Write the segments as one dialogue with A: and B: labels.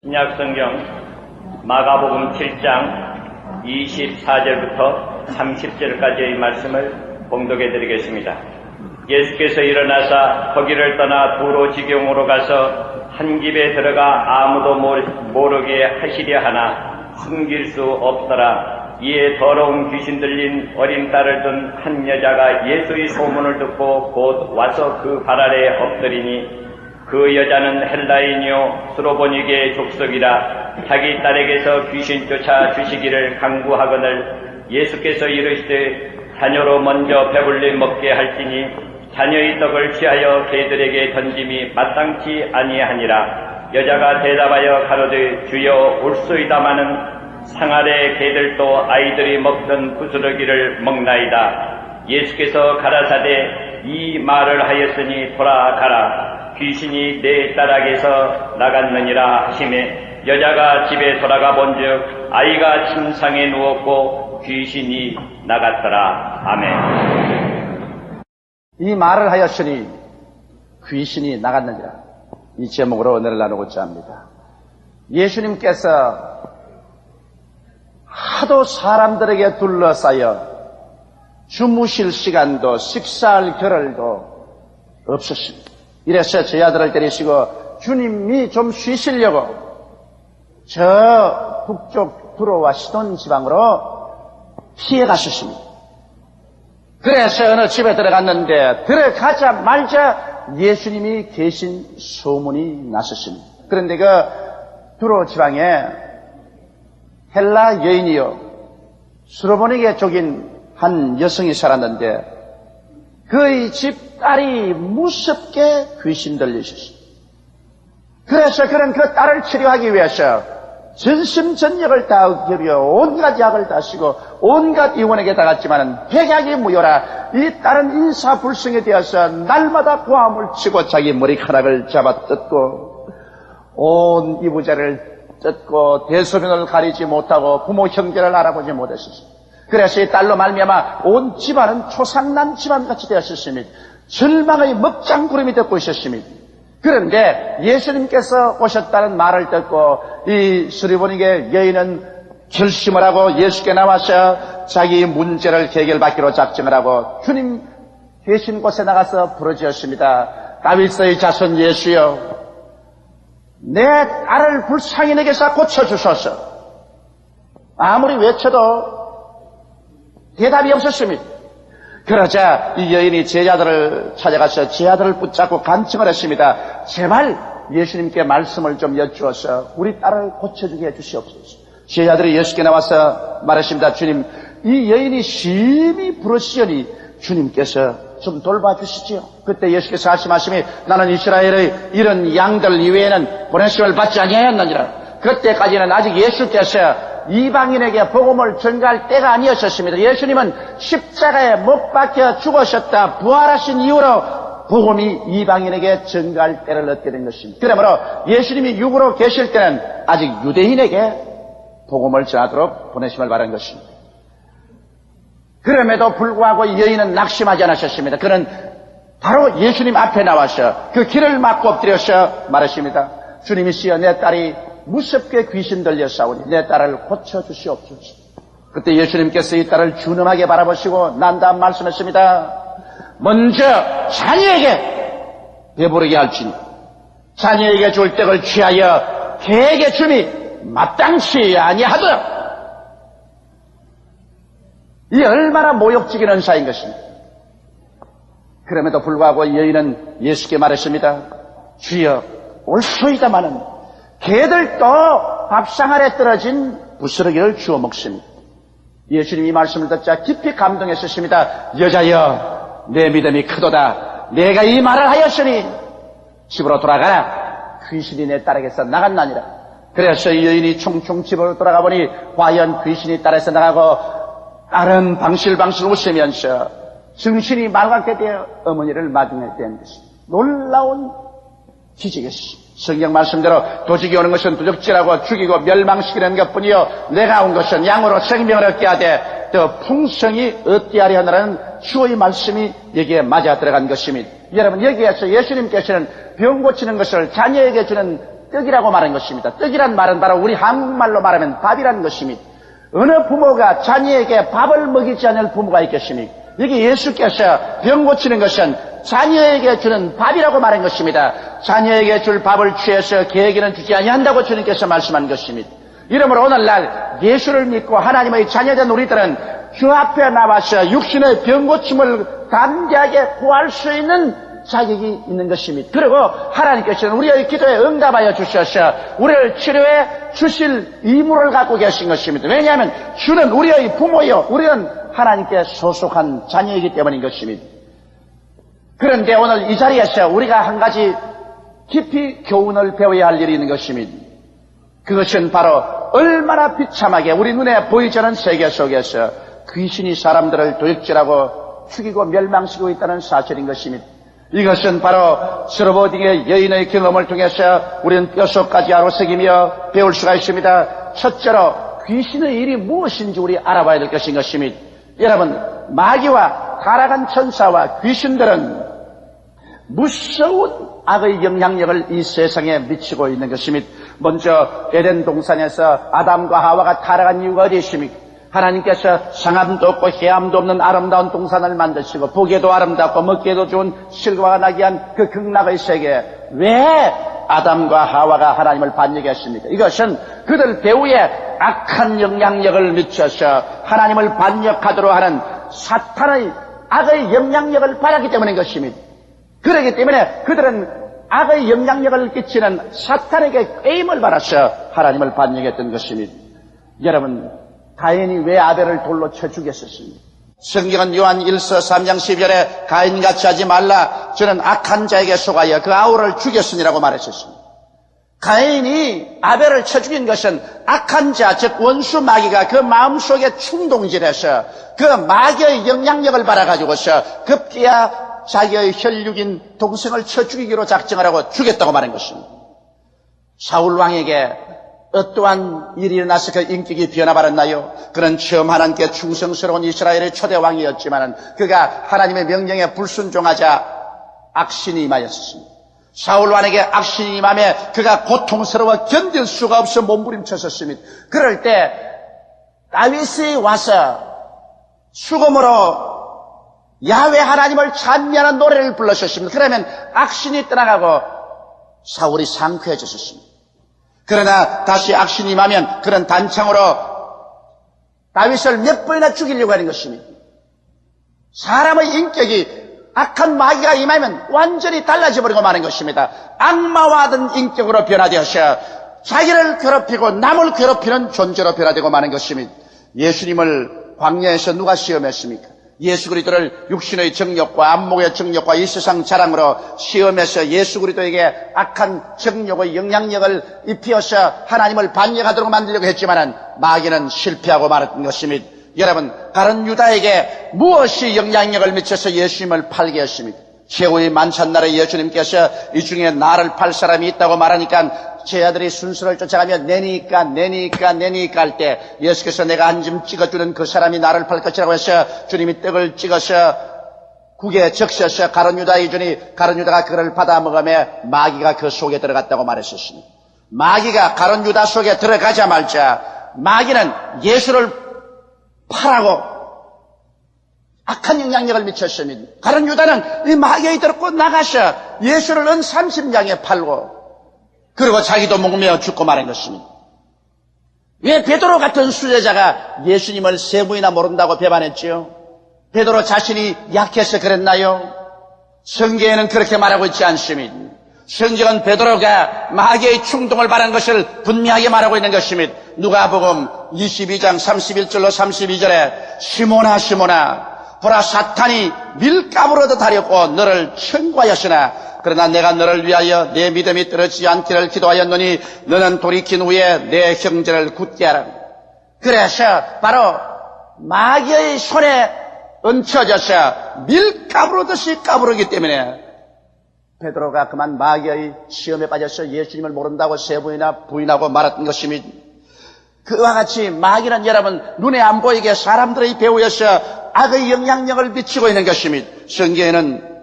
A: 신약성경 마가복음 7장 24절부터 30절까지의 말씀을 봉독해 드리겠습니다. 예수께서 일어나사 거기를 떠나 두로 지경으로 가서 한 집에 들어가 아무도 모르게 하시려 하나 숨길 수 없더라. 이에 더러운 귀신 들린 어린 딸을 둔 한 여자가 예수의 소문을 듣고 곧 와서 그 발 아래 엎드리니 그 여자는 헬라인이요 수로보니게의 족속이라. 자기 딸에게서 귀신 쫓아 주시기를 강구하거늘 예수께서 이르시되 자녀로 먼저 배불리 먹게 할지니 자녀의 떡을 취하여 개들에게 던짐이 마땅치 아니하니라. 여자가 대답하여 가로되 주여 올소이다마는 상 아래 개들도 아이들이 먹던 부스러기를 먹나이다. 예수께서 가라사대 이 말을 하였으니 돌아가라. 귀신이 내 딸에게서 나갔느니라 하시매 여자가 집에 돌아가 본즉 아이가 침상에 누웠고 귀신이 나갔더라. 아멘.
B: 이 말을 하였으니 귀신이 나갔느니라. 이 제목으로 은혜를 나누고자 합니다. 예수님께서 하도 사람들에게 둘러싸여 주무실 시간도 식사할 겨를도 없었습니다. 이래서 저희 아들을 데리시고 주님이 좀 쉬시려고 저 북쪽 두로와 시돈 지방으로 피해 가셨습니다. 그래서 어느 집에 들어갔는데 들어가자마자 예수님이 계신 소문이 났었습니다. 그런데 그 두로 지방에 헬라 여인이요 수로보니게 족인 한 여성이 살았는데 그의 집 딸이 무섭게 귀신 들리셨습니다. 그래서 그는 그 딸을 치료하기 위해서 전심전력을 다 겨루어 온갖 약을 다 쓰고 온갖 의원에게 다 갔지만은 백약이 무효라. 이 딸은 인사불성이 되어서 날마다 고함을 치고 자기 머리카락을 잡아 뜯고 온 이부자를 뜯고 대소변을 가리지 못하고 부모 형제를 알아보지 못했습니다. 그래서 이 딸로 말미암아 온 집안은 초상난 집안같이 되었습니다. 절망의 먹장구름이 덮고 있었습니다. 그런데 예수님께서 오셨다는 말을 듣고 이 수리보니게 여인은 결심을 하고 예수께 나와서 자기 문제를 해결받기로 작정을 하고 주님 계신 곳에 나가서 부르짖었습니다. 다윗의 자손 예수여, 내 딸을 불쌍인에게서 고쳐주소서. 아무리 외쳐도 대답이 없었습니다. 그러자 이 여인이 제자들을 찾아가서 제 아들을 붙잡고 간청을 했습니다. 제발 예수님께 말씀을 좀 여쭈어서 우리 딸을 고쳐주게 해주시옵소서. 제자들이 예수께 나와서 말했습니다. 주님, 이 여인이 심히 부르시오니 주님께서 좀 돌봐주시지요. 그때 예수께서 하신 말씀이 나는 이스라엘의 이런 양들 이외에는 보내심을 받지 아니하였느니라. 그때까지는 아직 예수께서 이방인에게 복음을 전가할 때가 아니었습니다. 예수님은 십자가에 못 박혀 죽으셨다 부활하신 이후로 복음이 이방인에게 전가할 때를 얻게 된 것입니다. 그러므로 예수님이 육으로 계실 때는 아직 유대인에게 복음을 전하도록 보내심을 받은 것입니다. 그럼에도 불구하고 여인은 낙심하지 않으셨습니다. 그는 바로 예수님 앞에 나와서 그 길을 막고 엎드려서 말했습니다. 주님이시여, 내 딸이 무섭게 귀신 들려싸우니 내 딸을 고쳐주시옵소서. 그때 예수님께서 이 딸을 준엄하게 바라보시고 난 다음 말씀했습니다. 먼저 자녀에게 배부르게 할지니 자녀에게 줄 떡을 취하여 개에게 줌이 마땅치 아니하더라. 이 얼마나 모욕적인 은사인 것입니다. 그럼에도 불구하고 여인은 예수께 말했습니다. 주여, 올소이다마는 개들도 밥상 아래 떨어진 부스러기를 주워 먹습니다. 예수님이 말씀을 듣자 깊이 감동했습니다. 여자여, 내 믿음이 크도다. 내가 이 말을 하였으니 집으로 돌아가라. 귀신이 내 딸에게서 나갔나니라. 그래서 이 여인이 총총 집으로 돌아가 보니 과연 귀신이 딸에서 나가고 딸은 방실방실 웃으면서 정신이 맑게 되어 어머니를 맞이하게 된 것입니다. 놀라운 기적이었습니다. 성경 말씀대로 도적이 오는 것은 도적질하고 죽이고 멸망시키는 것뿐이요 내가 온 것은 양으로 생명을 얻게 하되 더 풍성히 얻게 하려 하느라는 주의 말씀이 여기에 맞아 들어간 것입니다. 여러분, 여기에서 예수님께서는 병 고치는 것을 자녀에게 주는 떡이라고 말한 것입니다. 떡이란 말은 바로 우리 한국말로 말하면 밥이라는 것입니다. 어느 부모가 자녀에게 밥을 먹이지 않을 부모가 있겠습니까? 여기 예수께서 병 고치는 것은 자녀에게 주는 밥이라고 말한 것입니다. 자녀에게 줄 밥을 취해서 개에게는 주지 아니한다고 주님께서 말씀한 것입니다. 이러므로 오늘날 예수를 믿고 하나님의 자녀된 우리들은 주 앞에 나와서 육신의 병 고침을 담대하게 구할 수 있는 자격이 있는 것입니다. 그리고 하나님께서는 우리의 기도에 응답하여 주셔서 우리를 치료해 주실 의무를 갖고 계신 것입니다. 왜냐하면 주는 우리의 부모요, 우리는 하나님께 소속한 자녀이기 때문인 것입니다. 그런데 오늘 이 자리에서 우리가 한 가지 깊이 교훈을 배워야 할 일이 있는 것입니다. 그것은 바로 얼마나 비참하게 우리 눈에 보이지 않는 세계 속에서 귀신이 사람들을 도둑질하고 죽이고 멸망시키고 있다는 사실인 것입니다. 이것은 바로 스로보딩의 여인의 경험을 통해서 우리는 뼛속까지 아로새기며 배울 수가 있습니다. 첫째로 귀신의 일이 무엇인지 우리 알아봐야 될 것인 것입니다. 여러분, 마귀와 타락한 천사와 귀신들은 무서운 악의 영향력을 이 세상에 미치고 있는 것입니다. 먼저 에덴 동산에서 아담과 하와가 타락한 이유가 어디 있습니까? 하나님께서 상함도 없고 해함도 없는 아름다운 동산을 만드시고 보기에도 아름답고 먹기에도 좋은 실과가 나게 한 그 극락의 세계에 왜 아담과 하와가 하나님을 반역했습니까? 이것은 그들 배후에 악한 영향력을 미쳐서 하나님을 반역하도록 하는 사탄의 악의 영향력을 받았기 때문인 것입니다. 그렇기 때문에 그들은 악의 영향력을 끼치는 사탄에게 꾀임을 받아서 하나님을 반역했던 것입니다. 여러분, 가인이 왜 아벨을 돌로 쳐 죽였었습니까? 성경은 요한 1서 3장 12절에 가인같이 하지 말라, 저는 악한 자에게 속하여 그 아우를 죽였으니라고 말했었습니다. 가인이 아벨을 쳐 죽인 것은 악한 자, 즉 원수 마귀가 그 마음속에 충동질해서 그 마귀의 영향력을 받아가지고서 급기야 자기의 혈육인 동생을 쳐 죽이기로 작정을 하고 죽였다고 말한 것입니다. 사울 왕에게 어떠한 일이 일어나서 그 인격이 변화받았나요? 그는 처음 하나님께 충성스러운 이스라엘의 초대 왕이었지만 그가 하나님의 명령에 불순종하자 악신이 임하였습니다. 사울 왕에게 악신이 임하며 그가 고통스러워 견딜 수가 없어 몸부림쳤었습니다. 그럴 때 다윗이 와서 수금으로 야훼 하나님을 찬미하는 노래를 불렀었습니다. 그러면 악신이 떠나가고 사울이 상쾌해졌습니다. 그러나 다시 악신이 임하면 그런 단창으로 다윗을 몇 번이나 죽이려고 하는 것입니다. 사람의 인격이 악한 마귀가 임하면 완전히 달라져버리고 마는 것입니다. 악마와 같은 인격으로 변화되어서 자기를 괴롭히고 남을 괴롭히는 존재로 변화되고 마는 것입니다. 예수님을 광야에서 누가 시험했습니까? 예수 그리스도를 육신의 정욕과 안목의 정욕과 이 세상 자랑으로 시험해서 예수 그리스도에게 악한 정욕의 영향력을 입히어서 하나님을 반역하도록 만들려고 했지만 마귀는 실패하고 말았던 것입니다. 여러분, 다른 유다에게 무엇이 영향력을 미쳐서 예수님을 팔게 했습니까? 최후의 만찬날에 예수님께서 이 중에 나를 팔 사람이 있다고 말하니까 제자들이 순서를 쫓아가며 내니까 할 때 예수께서 내가 한 점 찍어주는 그 사람이 나를 팔 것이라고 해서 주님이 떡을 찍어서 국에 적셔서 가룟 유다에 주니 가룟 유다가 그를 받아 먹으며 마귀가 그 속에 들어갔다고 말했었습니다. 마귀가 가룟 유다 속에 들어가자마자 마귀는 예수를 팔라고 악한 영향력을 미쳤습니다. 가룟 유다는 이 마귀에 들었고 나가서 예수를 은 30냥에 팔고 그리고 자기도 목매어 죽고 말한 것입니다. 왜 베드로 같은 수제자가 예수님을 3번이나 모른다고 배반했지요? 베드로 자신이 약해서 그랬나요? 성경에는 그렇게 말하고 있지 않습니다. 성경은 베드로가 마귀의 충동을 받은 것을 분명하게 말하고 있는 것입니다. 누가복음 22장 31절로 32절에 시몬아 보라 사탄이 밀가루를 얻어 다렸고 너를 청구하였으나 그러나 내가 너를 위하여 내 믿음이 떨어지지 않기를 기도하였노니 너는 돌이킨 후에 내 형제를 굳게 하라. 그래서 바로 마귀의 손에 얹혀져서 밀가루듯이 까부르기 때문에 베드로가 그만 마귀의 시험에 빠져서 예수님을 모른다고 3번이나 부인하고 말았던 것입니다. 그와 같이 마귀는 여러분 눈에 안 보이게 사람들의 배후에서 악의 영향력을 미치고 있는 것입니다. 성경에는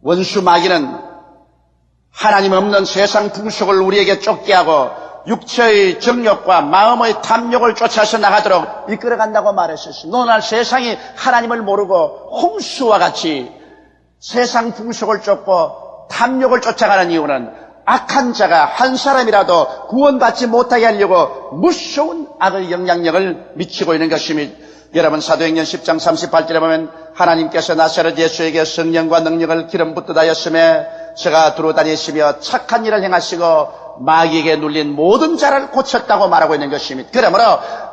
B: 원수 마귀는 하나님 없는 세상 풍속을 우리에게 쫓게 하고 육체의 정욕과 마음의 탐욕을 쫓아서 나가도록 이끌어간다고 말했었습니다. 오늘 세상이 하나님을 모르고 홍수와 같이 세상 풍속을 쫓고 탐욕을 쫓아가는 이유는 악한 자가 한 사람이라도 구원받지 못하게 하려고 무서운 악의 영향력을 미치고 있는 것입니다. 여러분, 사도행전 10장 38절에 보면 하나님께서 나사렛 예수에게 성령과 능력을 기름 붓듯 하였음에 저가 두루 다니시며 착한 일을 행하시고 마귀에게 눌린 모든 자를 고쳤다고 말하고 있는 것입니다. 그러므로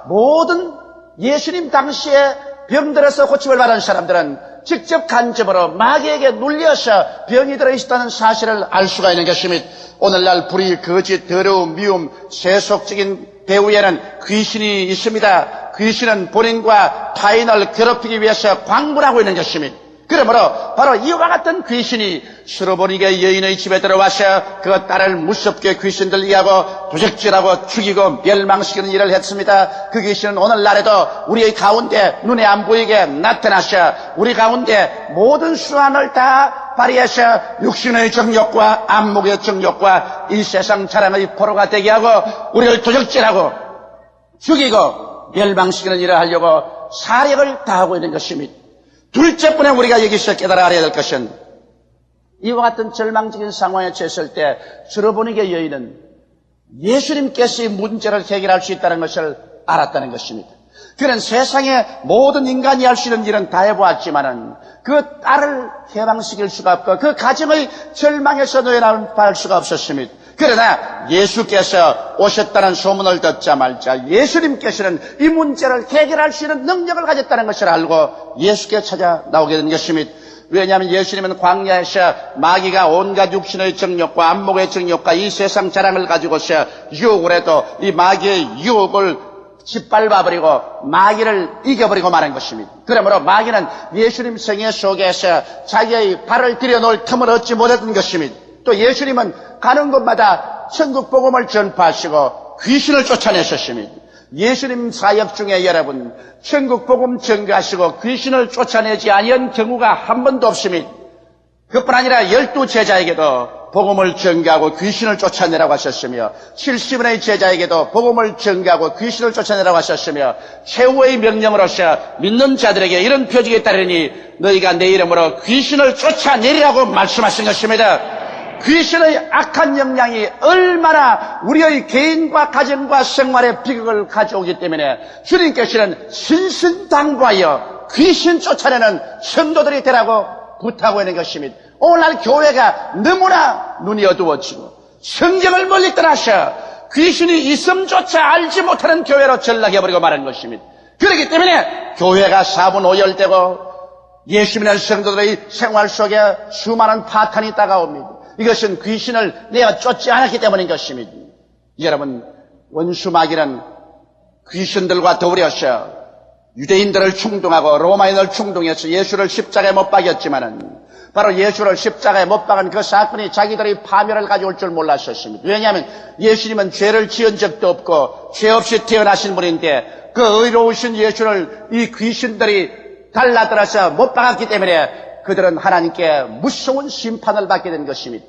B: 모든 예수님 당시에 병들어서 고침을 받은 사람들은 직접 간접으로 마귀에게 눌려서 병이 들어있다는 사실을 알 수가 있는 것입니다. 오늘날 불의, 거짓, 더러움, 미움, 세속적인 배후에는 귀신이 있습니다. 귀신은 본인과 타인을 괴롭히기 위해서 광분하고 있는 것입니다. 그러므로 바로 이와 같은 귀신이 수로보니게 여인의 집에 들어와서 그 딸을 무섭게 귀신들이 하고 도적질하고 죽이고 멸망시키는 일을 했습니다. 그 귀신은 오늘날에도 우리의 가운데 눈에 안 보이게 나타나서 우리 가운데 모든 수완을 다 발휘해서 육신의 정욕과 안목의 정욕과 이 세상 자랑의 포로가 되게 하고 우리를 도적질하고 죽이고 멸망시키는 일을 하려고 사력을 다하고 있는 것입니다. 둘째뿐에 우리가 여기서 깨달아 알아야 될 것은 이와 같은 절망적인 상황에 처했을 때 수로보니게 여인은 예수님께서 이 문제를 해결할 수 있다는 것을 알았다는 것입니다. 그는 세상의 모든 인간이 할 수 있는 일은 다 해보았지만은 그 딸을 해방시킬 수가 없고 그 가정의 절망에서 놓여나갈 수가 없었습니다. 그러나 예수께서 오셨다는 소문을 듣자마자 예수님께서는 이 문제를 해결할 수 있는 능력을 가졌다는 것을 알고 예수께 찾아 나오게 된 것입니다. 왜냐하면 예수님은 광야에서 마귀가 온갖 육신의 정욕과 안목의 정욕과 이 세상 자랑을 가지고서 유혹을 해도 이 마귀의 유혹을 짓밟아버리고 마귀를 이겨버리고 마는 것입니다. 그러므로 마귀는 예수님 생애 속에서 자기의 발을 들여놓을 틈을 얻지 못했던 것입니다. 또 예수님은 가는 곳마다 천국 복음을 전파하시고 귀신을 쫓아내셨습니다. 예수님 사역 중에 여러분 천국 복음 전가하시고 귀신을 쫓아내지 아니한 경우가 한 번도 없습니다. 그뿐 아니라 12 제자에게도 복음을 전가하고 귀신을 쫓아내라고 하셨으며 70인의 제자에게도 복음을 전가하고 귀신을 쫓아내라고 하셨으며 최후의 명령으로서 믿는 자들에게 이런 표징이 따르니 너희가 내 이름으로 귀신을 쫓아내리라고 말씀하신 것입니다. 귀신의 악한 영향이 얼마나 우리의 개인과 가정과 생활에 비극을 가져오기 때문에 주님께서는 신신당부하여 귀신 쫓아내는 성도들이 되라고 부탁하고 있는 것입니다. 오늘날 교회가 너무나 눈이 어두워지고 성경을 멀리 떠나서 귀신이 있음조차 알지 못하는 교회로 전락해버리고 말한 것입니다. 그렇기 때문에 교회가 사분오열되고 예수님의 성도들의 생활 속에 수많은 파탄이 다가옵니다. 이것은 귀신을 내어 쫓지 않았기 때문인 것입니다. 여러분, 원수 마귀는 귀신들과 더불어서 유대인들을 충동하고 로마인을 충동해서 예수를 십자가에 못 박였지만은 바로 예수를 십자가에 못 박은 그 사건이 자기들의 파멸을 가져올 줄 몰랐었습니다. 왜냐하면 예수님은 죄를 지은 적도 없고 죄 없이 태어나신 분인데 그 의로우신 예수를 이 귀신들이 달라들어서 못 박았기 때문에 그들은 하나님께 무서운 심판을 받게 된 것입니다.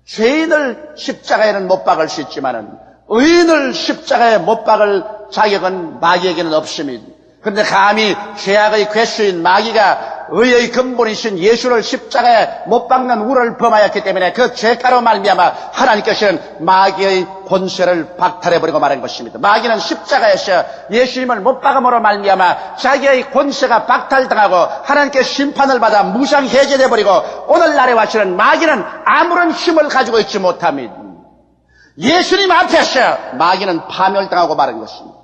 B: 죄인을 십자가에는 못 박을 수 있지만은 의인을 십자가에 못 박을 자격은 마귀에게는 없습니다. 그런데 감히 죄악의 괴수인 마귀가 의의 근본이신 예수를 십자가에 못 박는 우를 범하였기 때문에 그 죄가로 말미암아 하나님께서는 마귀의 권세를 박탈해버리고 말한 것입니다. 마귀는 십자가에서 예수님을 못 박음으로 말미암아 자기의 권세가 박탈당하고 하나님께 심판을 받아 무상해제돼버리고 오늘날에 와서는 마귀는 아무런 힘을 가지고 있지 못합니다. 예수님 앞에서 마귀는 파멸당하고 말한 것입니다.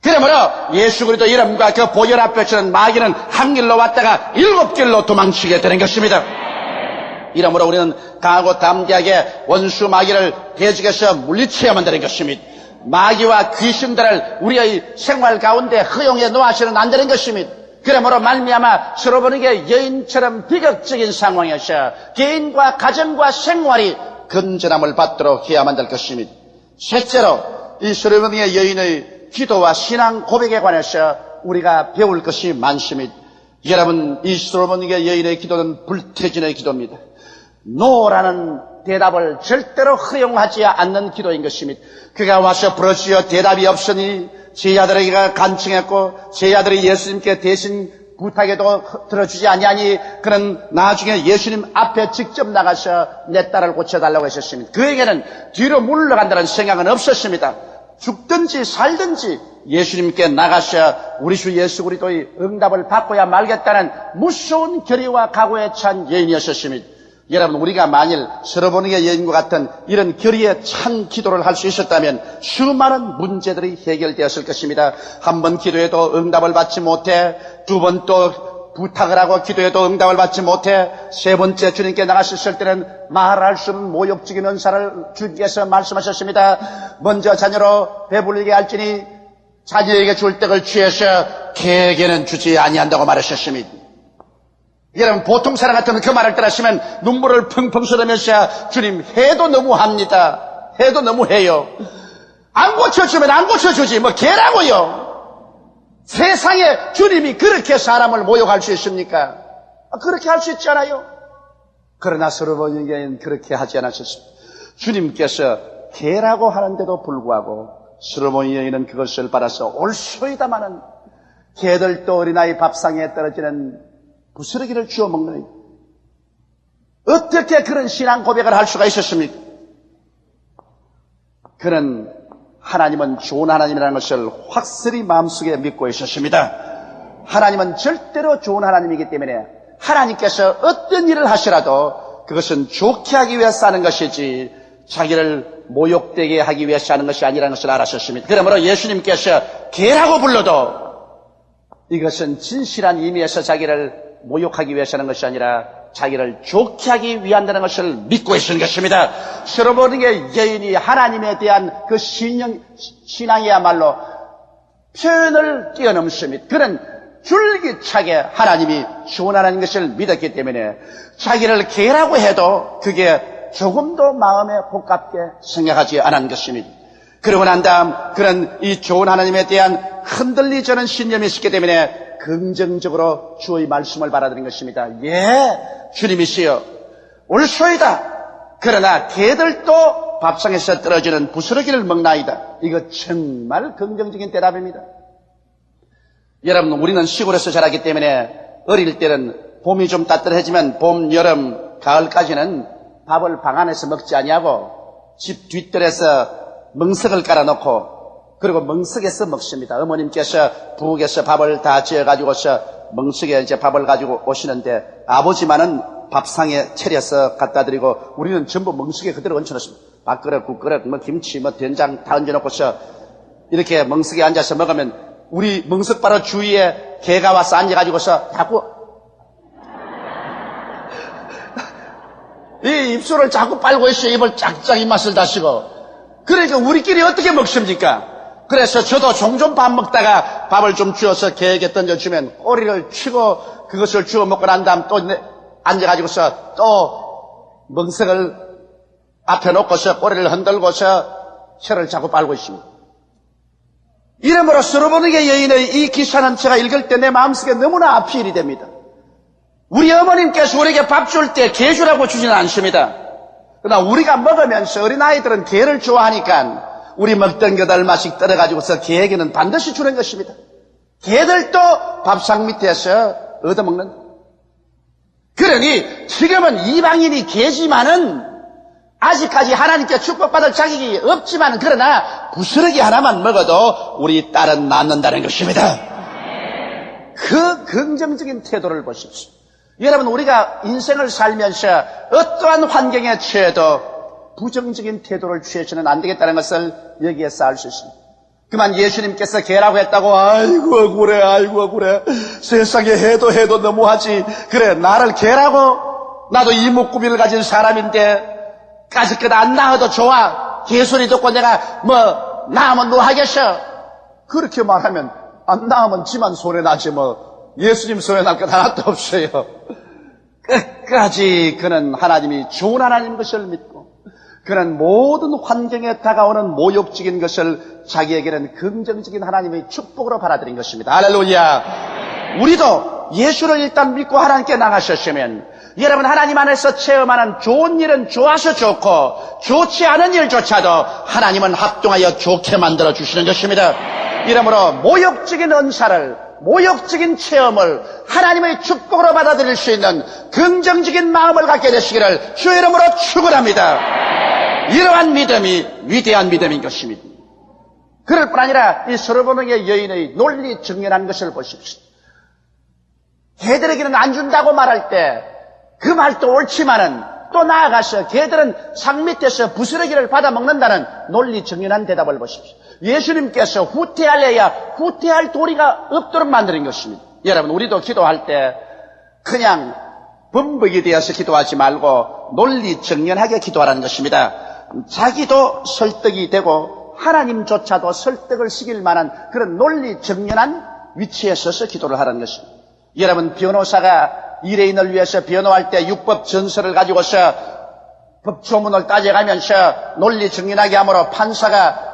B: 그러므로 예수 그리스도 이름과 그 보혈 앞에서는 마귀는 한 길로 왔다가 7길로 도망치게 되는 것입니다. 이러므로 우리는 강하고 담대하게 원수 마귀를 대적해서 물리쳐야만 되는 것입니다. 마귀와 귀신들을 우리의 생활 가운데 허용해 놓아서는 안 되는 것입니다. 그러므로 말미암아 수로보니게 여인처럼 비극적인 상황에서 개인과 가정과 생활이 건전함을 받도록 해야만 될 것입니다. 셋째로 이 수로보니게 여인의 기도와 신앙 고백에 관해서 우리가 배울 것이 많습니다. 여러분, 이 수로보니게 여인의 기도는 불태진의 기도입니다. 노라는 대답을 절대로 허용하지 않는 기도인 것입니다. 그가 와서 부르시어 대답이 없으니 제 아들에게 간청했고 제 아들이 예수님께 대신 부탁해도 들어주지 아니하니 그는 나중에 예수님 앞에 직접 나가서 내 딸을 고쳐달라고 했었습니다. 그에게는 뒤로 물러간다는 생각은 없었습니다. 죽든지 살든지 예수님께 나가서 우리 주 예수 그리스도의 응답을 받고야 말겠다는 무서운 결의와 각오에 찬 여인이었습니다. 여러분, 우리가 만일 서로보니게 여인과 같은 이런 결의에 찬 기도를 할 수 있었다면 수많은 문제들이 해결되었을 것입니다. 한 번 기도해도 응답을 받지 못해, 두 번 또 부탁을 하고 기도해도 응답을 받지 못해, 세 번째 주님께 나갔을 때는 말할 수 없는 모욕적인 은사를 주님께서 말씀하셨습니다. 먼저 자녀로 배불리게 할지니 자녀에게 줄 떡을 취해서 개에게는 주지 아니한다고 말하셨습니다. 여러분, 보통 사람 같으면 그 말을 따라하시면 눈물을 펑펑 쏟으면서 주님, 해도 너무합니다. 해도 너무해요. 안 고쳐주면 안 고쳐주지 뭐 개라고요. 세상에 주님이 그렇게 사람을 모욕할 수 있습니까? 그렇게 할 수 있잖아요. 그러나 서로보니게는 그렇게 하지 않으셨습니다. 주님께서 개라고 하는데도 불구하고 서로보니 여인은 그것을 받아서 올소이다마는 개들도 어린아이 밥상에 떨어지는 부스러기를 주워 먹는, 어떻게 그런 신앙 고백을 할 수가 있었습니까? 그는 하나님은 좋은 하나님이라는 것을 확실히 마음속에 믿고 있었습니다. 하나님은 절대로 좋은 하나님이기 때문에 하나님께서 어떤 일을 하시라도 그것은 좋게 하기 위해서 하는 것이지 자기를 모욕되게 하기 위해서 하는 것이 아니라는 것을 알았었습니다. 그러므로 예수님께서 개라고 불러도 이것은 진실한 의미에서 자기를 모욕하기 위해서 하는 것이 아니라 자기를 좋게 하기 위한다는 것을 믿고 있는 것입니다. 서로보니게 여인이 하나님에 대한 그 신앙이야말로 표현을 뛰어넘습니다. 그는 줄기차게 하나님이 좋은 하나님인 것을 믿었기 때문에 자기를 개라고 해도 그게 조금도 마음에 복잡게 생각하지 않은 것입니다. 그러고 난 다음 그는 이 좋은 하나님에 대한 흔들리지 않은 신념이 있었기 때문에 긍정적으로 주의 말씀을 받아들인 것입니다. 예, 주님이시여 올소이다. 그러나 개들도 밥상에서 떨어지는 부스러기를 먹나이다. 이거 정말 긍정적인 대답입니다. 여러분, 우리는 시골에서 자라기 때문에 어릴 때는 봄이 좀 따뜻해지면 봄, 여름, 가을까지는 밥을 방 안에서 먹지 아니하고 집 뒷뜰에서 멍석을 깔아놓고 그리고 멍석에서 먹습니다. 어머님께서 부엌에서 밥을 다 지어가지고서 멍석에 이제 밥을 가지고 오시는데 아버지만은 밥상에 차려서 갖다 드리고 우리는 전부 멍석에 그대로 얹혀놓습니다. 밥그릇, 국그릇, 뭐 김치, 뭐 된장 다 얹어놓고서 이렇게 멍석에 앉아서 먹으면 우리 멍석 바로 주위에 개가 와서 앉아가지고서 자꾸 이 입술을 자꾸 빨고 있어요. 입을 짝짝 입맛을 다시고. 그러니까 우리끼리 어떻게 먹습니까? 그래서 저도 종종 밥 먹다가 밥을 좀 주어서 개에게 던져주면 꼬리를 치고 그것을 주워 먹고 난 다음 또 앉아가지고서 또 멍석을 앞에 놓고서 꼬리를 흔들고서 혀를 자꾸 빨고 있습니다. 이러므로 서로보니게 여인의 이 기사는 제가 읽을 때 내 마음속에 너무나 아피일이 됩니다. 우리 어머님께서 우리에게 밥 줄 때 개 주라고 주지는 않습니다. 그러나 우리가 먹으면서 어린아이들은 개를 좋아하니까 우리 먹던 것 얼마씩 떨어가지고서 개에게는 반드시 주는 것입니다. 개들도 밥상 밑에서 얻어먹는. 그러니 지금은 이방인이 개지만은 아직까지 하나님께 축복받을 자격이 없지만 그러나 부스러기 하나만 먹어도 우리 딸은 낫는다는 것입니다. 그 긍정적인 태도를 보십시오. 여러분, 우리가 인생을 살면서 어떠한 환경에 처해도 부정적인 태도를 취해서는 안 되겠다는 것을 여기에서 알 수 있습니다. 그만 예수님께서 개라고 했다고 아이고 억울해 세상에 해도 너무하지. 그래, 나를 개라고? 나도 이목구비를 가진 사람인데 까짓것 안 낳아도 좋아. 개소리 듣고 내가 뭐 낳으면 뭐 하겠어? 그렇게 말하면 안 낳으면 지만 손해나지 뭐 예수님 손해날 것 하나도 없어요. 끝까지 그는 하나님이 좋은 하나님인 것을 믿고 그는 모든 환경에 다가오는 모욕적인 것을 자기에게는 긍정적인 하나님의 축복으로 받아들인 것입니다. 할렐루야. 우리도 예수를 일단 믿고 하나님께 나가셨으면 여러분 하나님 안에서 체험하는 좋은 일은 좋아서 좋고 좋지 않은 일조차도 하나님은 합동하여 좋게 만들어 주시는 것입니다. 이러므로 모욕적인 은사를, 모욕적인 체험을 하나님의 축복으로 받아들일 수 있는 긍정적인 마음을 갖게 되시기를 주의 이름으로 축원합니다. 이러한 믿음이 위대한 믿음인 것입니다. 그럴 뿐 아니라 이 솔로몬의 여인의 논리 정연한 것을 보십시오. 개들에게는 안 준다고 말할 때 그 말도 옳지만은 또 나아가서 개들은 상 밑에서 부스러기를 받아먹는다는 논리 정연한 대답을 보십시오. 예수님께서 후퇴하려야 후퇴할 도리가 없도록 만드는 것입니다. 여러분 우리도 기도할 때 그냥 범벅이 되어서 기도하지 말고 논리 정연하게 기도하라는 것입니다. 자기도 설득이 되고 하나님조차도 설득을 시킬 만한 그런 논리 정연한 위치에 서서 기도를 하라는 것입니다. 여러분 변호사가 의뢰인을 위해서 변호할 때 율법 전서를 가지고서 법조문을 따져가면서 논리 정연하게 함으로 판사가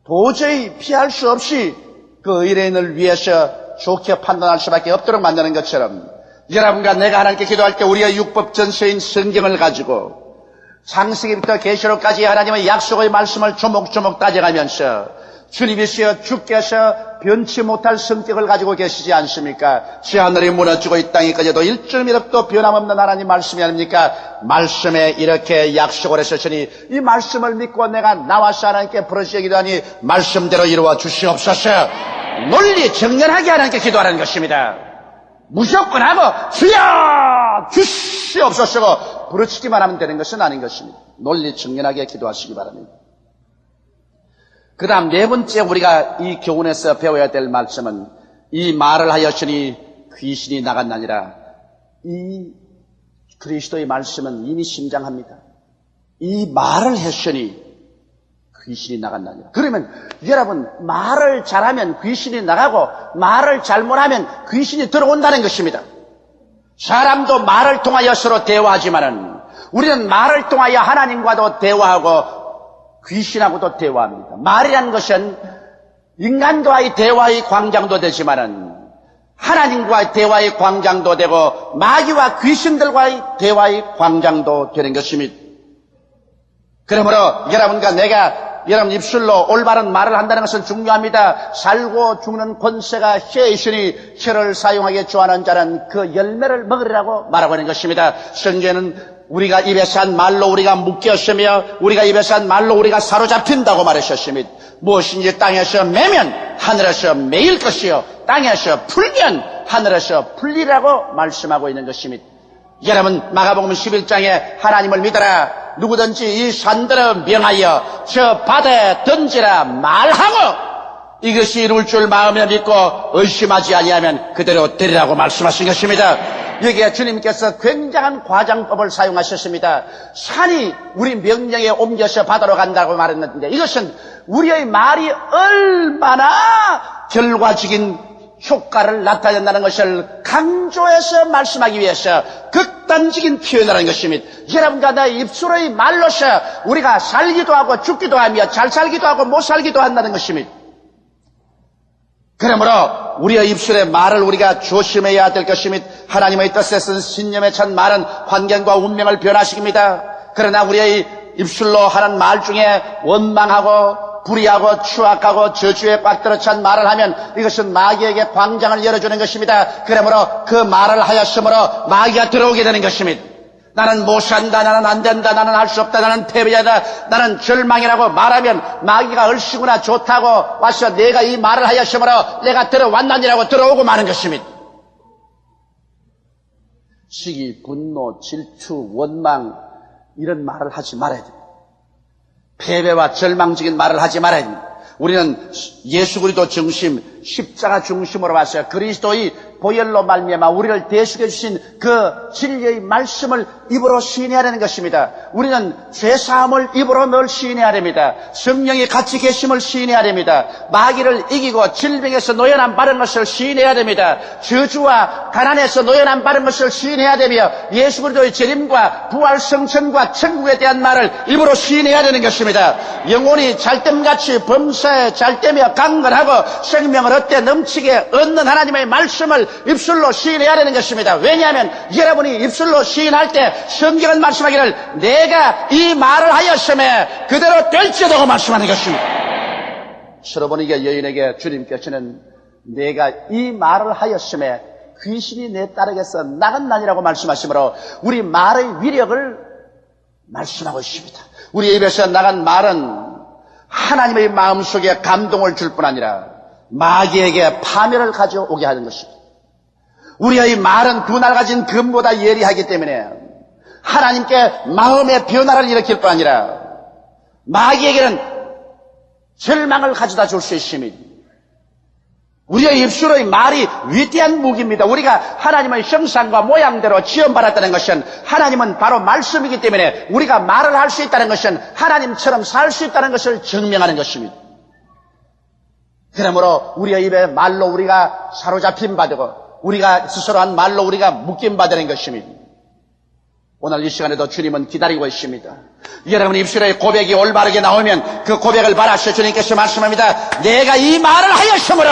B: 도저히 피할 수 없이 그 의뢰인을 위해서 좋게 판단할 수밖에 없도록 만드는 것처럼 여러분과 내가 하나님께 기도할 때 우리의 율법 전서인 성경을 가지고 창세기부터 계시록까지 하나님의 약속의 말씀을 조목조목 따져가면서 주님이시여 주께서 변치 못할 성격을 가지고 계시지 않습니까? 지하늘이 무너지고 이 땅이 꺼져도 일점이라도 변함없는 하나님 말씀이 아닙니까? 말씀에 이렇게 약속을 하셨으니 이 말씀을 믿고 내가 나와서 하나님께 부르시기 기도하니 말씀대로 이루어 주시옵소서. 논리 정연하게 하나님께 기도하라는 것입니다. 무조건 하고 주여 주시옵소서 부르치기만 하면 되는 것은 아닌 것입니다. 논리 정연하게 기도하시기 바랍니다. 그 다음 네 번째 우리가 이 교훈에서 배워야 될 말씀은 이 말을 하였으니 귀신이 나갔나니라. 이 그리스도의 말씀은 이미 심장합니다. 이 말을 했으니 귀신이 나갔나니라. 그러면 여러분 말을 잘하면 귀신이 나가고 말을 잘못하면 귀신이 들어온다는 것입니다. 사람도 말을 통하여 서로 대화하지만은 우리는 말을 통하여 하나님과도 대화하고 귀신하고도 대화합니다. 말이라는 것은 인간과의 대화의 광장도 되지만은 하나님과의 대화의 광장도 되고 마귀와 귀신들과의 대화의 광장도 되는 것입니다. 그러므로 여러분과 내가 여러분 입술로 올바른 말을 한다는 것은 중요합니다. 살고 죽는 권세가 혀에 있으니 혀를 사용하기 좋아하는 자는 그 열매를 먹으리라고 말하고 있는 것입니다. 성경에는 우리가 입에서 한 말로 우리가 묶였으며 우리가 입에서 한 말로 우리가 사로잡힌다고 말하셨습니다. 무엇인지 땅에서 매면 하늘에서 매일 것이요 땅에서 풀면 하늘에서 풀리라고 말씀하고 있는 것입니다. 여러분 마가복음 11장에 하나님을 믿어라 누구든지 이 산들을 명하여 저 바다에 던지라 말하고 이것이 이룰 줄 마음에 믿고 의심하지 아니하면 그대로 되리라고 말씀하신 것입니다. 여기에 주님께서 굉장한 과장법을 사용하셨습니다. 산이 우리 명령에 옮겨서 바다로 간다고 말했는데 이것은 우리의 말이 얼마나 결과적인 효과를 나타낸다는 것을 강조해서 말씀하기 위해서 극단적인 표현이라는 것입니다. 여러분과 나의 입술의 말로서 우리가 살기도 하고 죽기도 하며 잘 살기도 하고 못 살기도 한다는 것입니다. 그러므로 우리의 입술의 말을 우리가 조심해야 될 것입니다. 하나님의 뜻에 쓴 신념에 찬 말은 환경과 운명을 변화시킵니다. 그러나 우리의 입술로 하는 말 중에 원망하고 불의하고 추악하고 저주에 꽉 들어찬 말을 하면 이것은 마귀에게 광장을 열어주는 것입니다. 그러므로 그 말을 하였으므로 마귀가 들어오게 되는 것입니다. 나는 못 산다, 나는 안 된다, 나는 할 수 없다, 나는 패배자다, 나는 절망이라고 말하면 마귀가 얼씨구나 좋다고 와서 내가 이 말을 하였으므로 내가 들어왔나니라고 들어오고 마는 것입니다. 시기, 분노, 질투, 원망 이런 말을 하지 말아야 됩니다. 패배와 절망적인 말을 하지 말아야 됩니다. 우리는 예수 그리스도 중심, 십자가 중심으로 와서 그리스도의 보혈로 말미암아 우리를 대속해 주신 그 진리의 말씀을 입으로 시인해야 되는 것입니다. 우리는 죄사함을 입으로 늘 시인해야 됩니다. 성령이 같이 계심을 시인해야 됩니다. 마귀를 이기고 질병에서 노연한 바른 것을 시인해야 됩니다. 저주와 가난에서 노연한 바른 것을 시인해야 되며 예수 그리스도의 재림과 부활 성천과 천국에 대한 말을 입으로 시인해야 되는 것입니다. 영혼이 잘됨같이 범사에 잘되며 강건하고 생명을 얻되 넘치게 얻는 하나님의 말씀을 입술로 시인해야 되는 것입니다. 왜냐하면 여러분이 입술로 시인할 때 성경은 말씀하기를 내가 이 말을 하였음에 그대로 될지어다고 말씀하는 것입니다. 서로보니게 여인에게 주님께서는 내가 이 말을 하였음에 귀신이 내 딸에게서 나갔나니라고 말씀하시므로 우리 말의 위력을 말씀하고 있습니다. 우리 입에서 나간 말은 하나님의 마음속에 감동을 줄 뿐 아니라 마귀에게 파멸을 가져오게 하는 것입니다. 우리의 말은 두 날 가진 금보다 예리하기 때문에 하나님께 마음의 변화를 일으킬 뿐 아니라 마귀에게는 절망을 가져다 줄 수 있습니다. 우리의 입술의 말이 위대한 무기입니다. 우리가 하나님의 형상과 모양대로 지음받았다는 것은 하나님은 바로 말씀이기 때문에 우리가 말을 할 수 있다는 것은 하나님처럼 살 수 있다는 것을 증명하는 것입니다. 그러므로 우리의 입에 말로 우리가 사로잡힘 받고 우리가 스스로 한 말로 우리가 묶임 받는 것입니다. 오늘 이 시간에도 주님은 기다리고 있습니다. 여러분 입술의 고백이 올바르게 나오면 그 고백을 바라셔 주님께서 말씀합니다. 내가 이 말을 하였으므로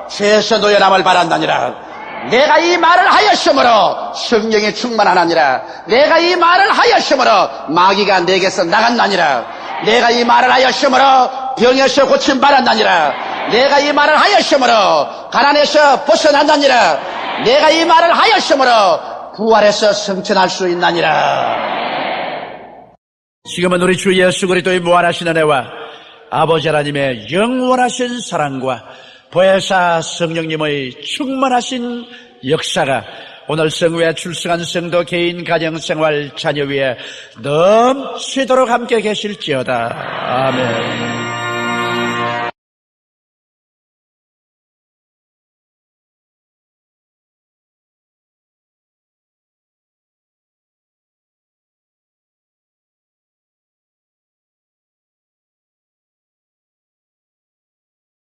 B: 죄에서 놓여남을 바란다니라. 내가 이 말을 하였으므로 성령이 충만하나니라. 내가 이 말을 하였으므로 마귀가 내게서 나갔나니라. 내가 이 말을 하였으므로 병에서 고침 받았나니라. 내가 이 말을 하였으므로 가난에서 벗어난다니라. 내가 이 말을 하였으므로 부활해서 성천할 수 있나니라.
C: 지금은 우리 주 예수 그리스도의 무한하신 은혜와 아버지 하나님의 영원하신 사랑과 보혜사 성령님의 충만하신 역사가 오늘 성회에 출석한 성도 개인 가정생활 자녀 위에 넘치도록 함께 계실지어다. 아멘.